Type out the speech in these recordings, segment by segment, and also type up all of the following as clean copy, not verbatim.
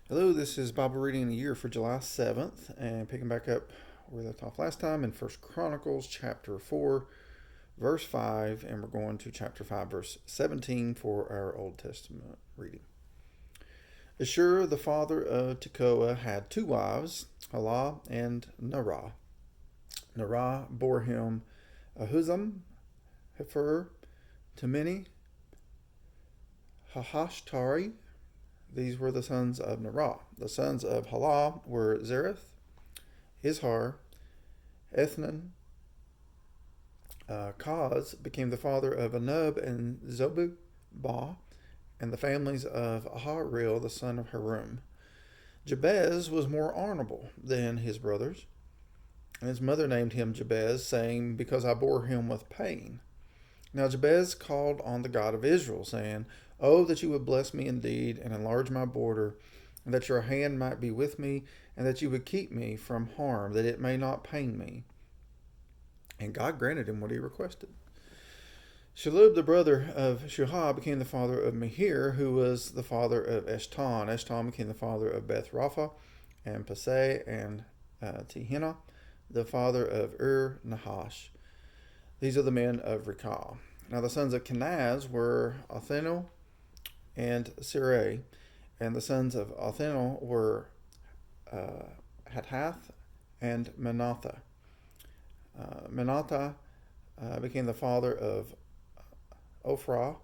Hello, this is Bible Reading in a Year for July 7th, and picking back up where we left off last time in First Chronicles chapter 4, verse 5, and we're going to chapter 5, verse 17 for our Old Testament reading. Ashur, the father of Tekoa, had two wives, Halah and Narah. Narah bore him Ahuzam, Hefer, Temeni, Hahashtari. These were the sons of Narah. The sons of Halah were Zereth, Izhar, Ethnan. Kaz became the father of Anub and Zobubah, and the families of Aharil, the son of Harum. Jabez was more honorable than his brothers, and his mother named him Jabez, saying, "Because I bore him with pain." Now Jabez called on the God of Israel, saying, "Oh, that you would bless me indeed, and enlarge my border, and that your hand might be with me, and that you would keep me from harm, that it may not pain me." And God granted him what he requested. Shalub, the brother of Shuha, became the father of Mehir, who was the father of Eshton. Eshton became the father of Beth Rapha, and Paseh, and Tehinnah, the father of Nahash. These are the men of Rekah. Now the sons of Kenaz were Othniel and Sireh, and the sons of Othniel were Hathath and Manasseh. Manasseh became the father of Ophrah,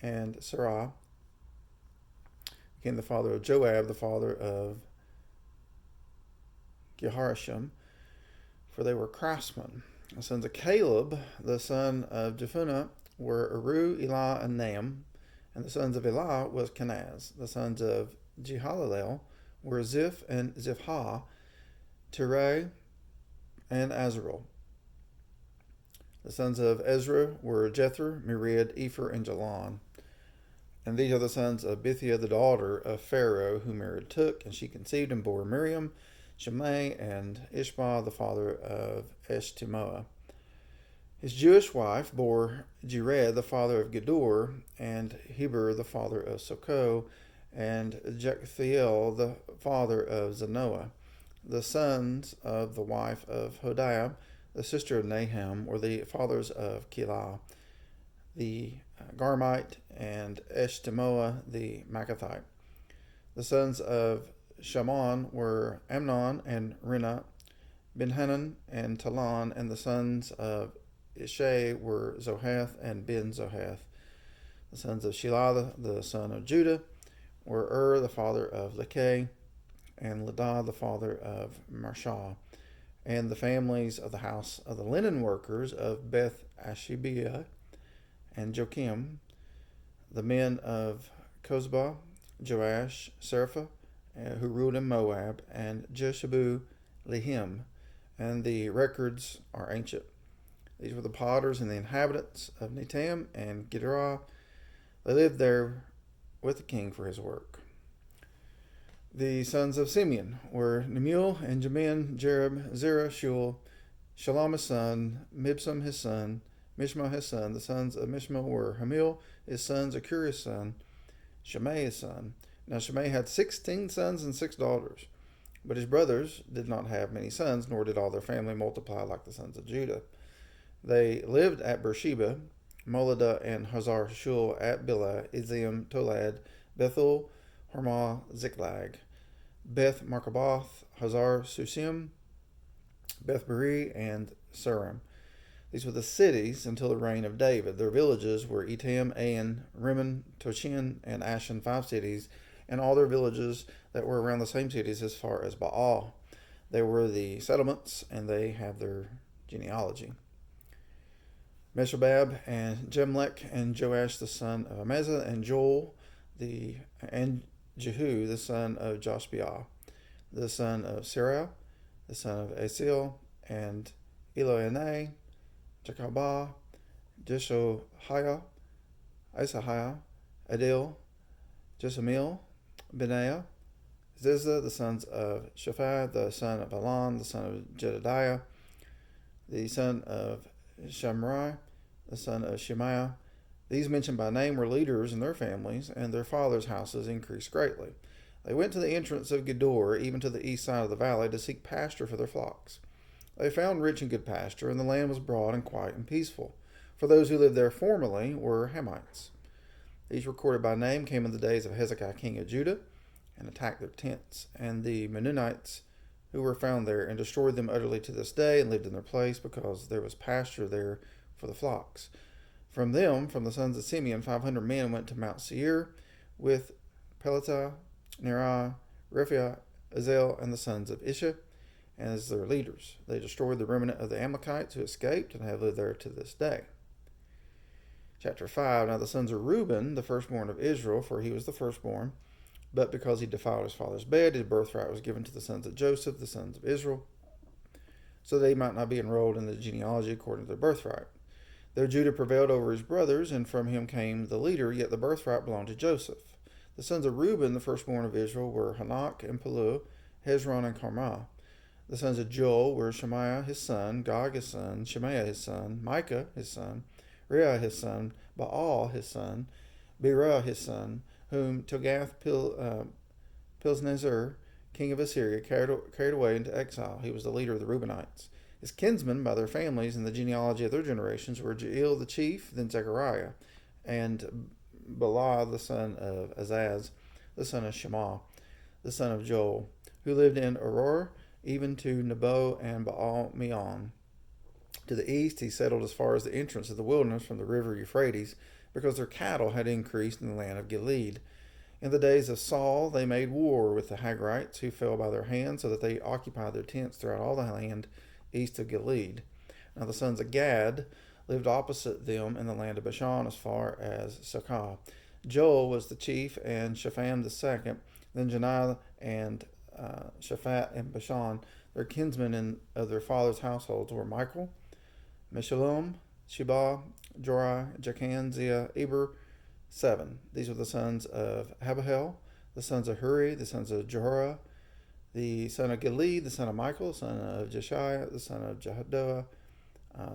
and Sarah became the father of Joab, the father of Geharashim, for they were craftsmen. The sons of Caleb, the son of Jephunneh, were Eru, Elah, and Naam, and the sons of Elah was Kenaz. The sons of Jehalalel were Ziph and Ziphah, Tirai, and Azarel. The sons of Ezra were Jether, Mered, Epher, and Jalon. And these are the sons of Bithia, the daughter of Pharaoh, who Mered took, and she conceived and bore Miriam, Shimei, and Ishbah, the father of Eshtemoa. His Jewish wife bore Jered, the father of Gedor, and Heber, the father of Soko, and Jechthiel, the father of Zanoah. The sons of the wife of Hodiah, the sister of Naham, were the fathers of Keilah, the Garmite, and Eshtemoa, the Maacathite. The sons of Shammon were Amnon and Rinnah, Benhanan and Talon, and the sons of Ishai were Zohath and Ben Zohath. The sons of Shelah, the son of Judah, were the father of Lekeh, and Ladah, the father of Marshah. And the families of the house of the linen workers of Beth Ashibiah and Joachim, the men of Kozbah, Joash, Serapha, who ruled in Moab, and Jeshabu Lehim, and the records are ancient. These were the potters and the inhabitants of Netam and Giderah. They lived there with the king for his work. The sons of Simeon were Nemuel and Jamin, Jereb, Zerah, Shul, Shalom his son, Mibsam his son, Mishma his son. The sons of Mishma were Hamil his son, Zakur his son, Shimei his son. Now Shimei had 16 sons and 6 daughters, but his brothers did not have many sons, nor did all their family multiply like the sons of Judah. They lived at Beersheba, Moladah, and Hazar Shul, at Bilah, Ezim, Tolad, Bethel, Hormah, Ziklag, Beth Markaboth, Hazar Susim, Beth Beri, and Saram. These were the cities until the reign of David. Their villages were Etam, Ain, Rimmon, Toshin, and Ashan, 5 cities, and all their villages that were around the same cities as far as Baal. They were the settlements, and they have their genealogy. Meshobab and Jemlech and Joash the son of Amaziah and Joel and Jehu the son of Joshbiah, the son of Sarah, the son of Asiel, and Eloanai, Jacobah, Jeshohiah, Isahiah, Adil, Jesamiel, Benaiah, Zizah, the sons of Shaphat, the son of Elon, the son of Jedediah, the son of Shamrai, the son of Shemaiah. These mentioned by name were leaders in their families, and their fathers' houses increased greatly. They went to the entrance of Gedor, even to the east side of the valley, to seek pasture for their flocks. They found rich and good pasture, and the land was broad and quiet and peaceful. For those who lived there formerly were Hamites. These, recorded by name, came in the days of Hezekiah king of Judah, and attacked their tents, and the Mennonites who were found there, and destroyed them utterly to this day, and lived in their place, because there was pasture there for the flocks. From them, from the sons of Simeon, 500 men went to Mount Seir, with Peletah, Nerah, Rephiah, Azel, and the sons of Isha, as their leaders. They destroyed the remnant of the Amalekites who escaped, and have lived there to this day. Chapter 5. Now the sons of Reuben, the firstborn of Israel, for he was the firstborn, but because he defiled his father's bed, his birthright was given to the sons of Joseph, the sons of Israel, so they might not be enrolled in the genealogy according to their birthright. Though Judah prevailed over his brothers, and from him came the leader, yet the birthright belonged to Joseph. The sons of Reuben, the firstborn of Israel, were Hanok and Peluh, Hezron and Carmah. The sons of Joel were Shemaiah his son, Gog his son, Shemaiah his son, Micah his son, Reah his son, Baal his son, Berah his son, whom Tilgath-Pilneser, king of Assyria, carried away into exile. He was the leader of the Reubenites. His kinsmen, by their families and the genealogy of their generations, were Jeiel the chief, then Zechariah, and Bela the son of Azaz, the son of Shema, the son of Joel, who lived in Auror, even to Nebo and Baal-Meon. To the east he settled as far as the entrance of the wilderness from the river Euphrates, because their cattle had increased in the land of Gilead. In the days of Saul they made war with the Hagrites, who fell by their hand, so that they occupied their tents throughout all the land east of Gilead. Now the sons of Gad lived opposite them in the land of Bashan as far as Sakah. Joel was the chief, and Shepham the second, then Janiah and Shaphat and Bashan. Their kinsmen and of their fathers' households were Michael, Meshullam, Sheba, Jorai, Jachan, Zia, Eber, 7. These were the sons of Habahel, the sons of Huri, the sons of Jehoram, the son of Gilead, the son of Michael, the son of Jeshiah, the son of Jehodah,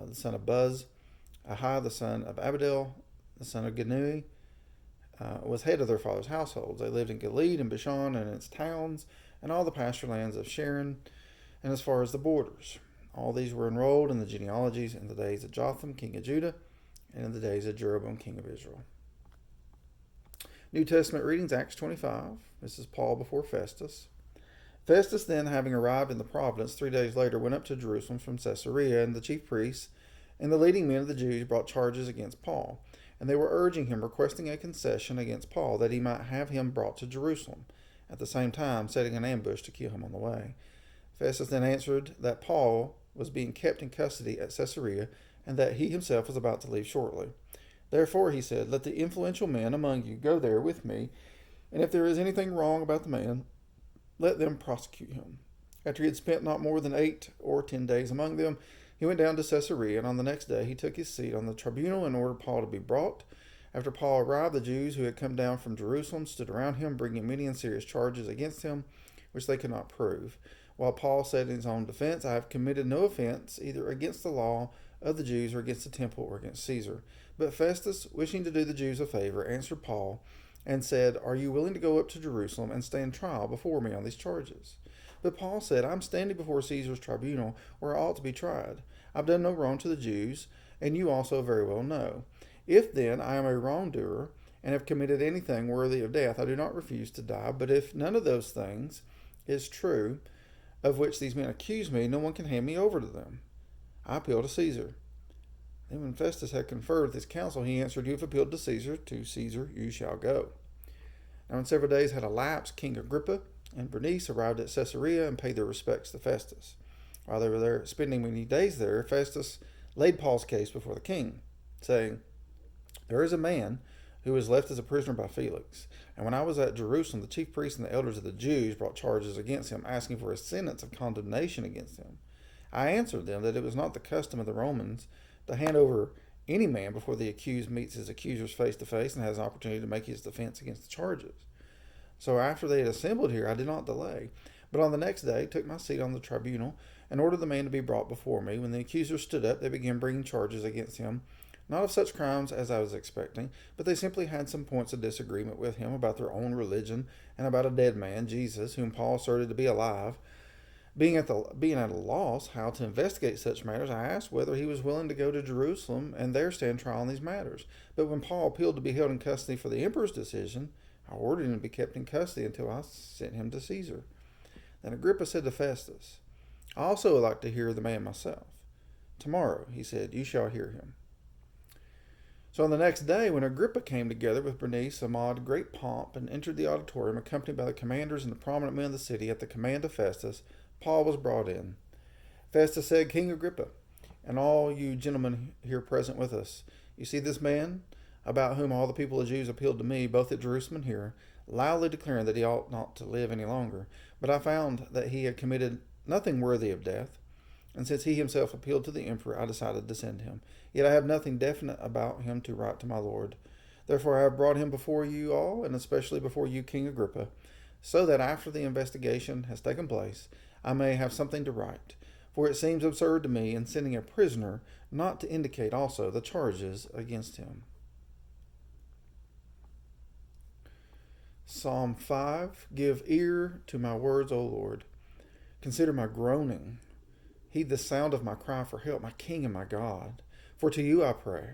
the son of Buz, Ahai, the son of Abedel, the son of Genui, was head of their fathers' households. They lived in Gilead and Bashan and its towns, and all the pasture lands of Sharon, and as far as the borders. All these were enrolled in the genealogies in the days of Jotham, king of Judah, and in the days of Jeroboam, king of Israel. New Testament readings, Acts 25. This is Paul before Festus. Festus then, having arrived in the province 3 days later, went up to Jerusalem from Caesarea, and the chief priests and the leading men of the Jews brought charges against Paul. And they were urging him, requesting a concession against Paul, that he might have him brought to Jerusalem, at the same time setting an ambush to kill him on the way. Festus then answered that Paul was being kept in custody at Caesarea, and that he himself was about to leave shortly. Therefore, he said, let the influential men among you go there with me, and if there is anything wrong about the man, let them prosecute him. After he had spent not more than 8 or 10 days among them, he went down to Caesarea, and on the next day he took his seat on the tribunal and ordered Paul to be brought. After Paul arrived, the Jews who had come down from Jerusalem stood around him, bringing many and serious charges against him, which they could not prove. While Paul said in his own defense, I have committed no offense, either against the law of the Jews or against the temple or against Caesar. But Festus, wishing to do the Jews a favor, answered Paul and said, are you willing to go up to Jerusalem and stand trial before me on these charges? But Paul said, I'm standing before Caesar's tribunal, where I ought to be tried. I've done no wrong to the Jews, and you also very well know. If then I am a wrongdoer, and have committed anything worthy of death, I do not refuse to die. But if none of those things is true, of which these men accuse me, no one can hand me over to them. I appeal to Caesar. Then when Festus had conferred with his council, he answered, you have appealed to Caesar you shall go. Now when several days had elapsed, King Agrippa and Bernice arrived at Caesarea and paid their respects to Festus. While they were there spending many days there, Festus laid Paul's case before the king, saying, there is a man who was left as a prisoner by Felix. And when I was at Jerusalem, the chief priests and the elders of the Jews brought charges against him, asking for a sentence of condemnation against him. I answered them that it was not the custom of the Romans to hand over any man before the accused meets his accusers face to face and has an opportunity to make his defense against the charges. So after they had assembled here, I did not delay, but on the next day took my seat on the tribunal and ordered the man to be brought before me. When the accusers stood up, they began bringing charges against him Not of such crimes as I was expecting, but they simply had some points of disagreement with him about their own religion and about a dead man, Jesus, whom Paul asserted to be alive. Being at a loss how to investigate such matters, I asked whether he was willing to go to Jerusalem and there stand trial on these matters. But when Paul appealed to be held in custody for the emperor's decision, I ordered him to be kept in custody until I sent him to Caesar. Then Agrippa said to Festus, I also would like to hear the man myself. Tomorrow, he said, you shall hear him. So on the next day, when Agrippa came together with Bernice amid great pomp and entered the auditorium, accompanied by the commanders and the prominent men of the city at the command of Festus, Paul was brought in. Festus said, King Agrippa, and all you gentlemen here present with us, you see this man, about whom all the people of Jews appealed to me, both at Jerusalem and here, loudly declaring that he ought not to live any longer. But I found that he had committed nothing worthy of death, and since he himself appealed to the emperor, I decided to send him. Yet I have nothing definite about him to write to my lord. Therefore I have brought him before you all, and especially before you, King Agrippa, so that after the investigation has taken place, I may have something to write. For it seems absurd to me in sending a prisoner not to indicate also the charges against him. Psalm 5. Give ear to my words, O Lord. Consider my groaning. Heed the sound of my cry for help, my King and my God. For to you I pray.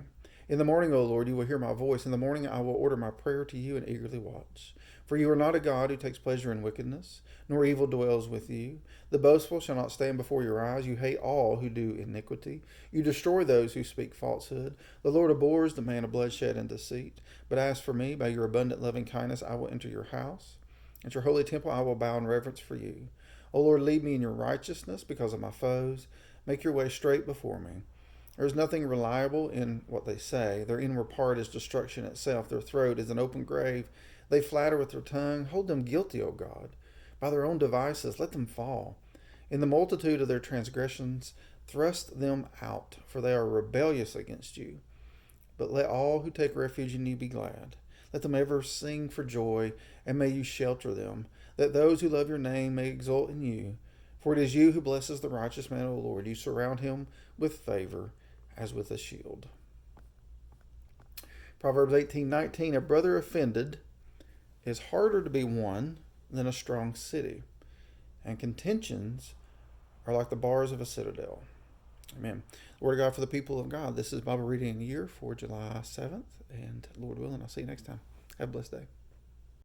In the morning, O Lord, you will hear my voice. In the morning I will order my prayer to you and eagerly watch. For you are not a God who takes pleasure in wickedness, nor evil dwells with you. The boastful shall not stand before your eyes. You hate all who do iniquity. You destroy those who speak falsehood. The Lord abhors the man of bloodshed and deceit. But as for me, by your abundant loving kindness I will enter your house. At your holy temple I will bow in reverence for you. O Lord, lead me in your righteousness because of my foes. Make your way straight before me. There is nothing reliable in what they say. Their inward part is destruction itself. Their throat is an open grave. They flatter with their tongue. Hold them guilty, O God. By their own devices, let them fall. In the multitude of their transgressions, thrust them out, for they are rebellious against you. But let all who take refuge in you be glad. Let them ever sing for joy, and may you shelter them, that those who love your name may exult in you. For it is you who blesses the righteous man, O Lord. You surround him with favor as with a shield. Proverbs 18:19. A brother offended is harder to be won than a strong city, and contentions are like the bars of a citadel. Amen. Word of God for the people of God. This is Bible Reading in a Year for July 7th, and Lord willing, I'll see you next time. Have a blessed day.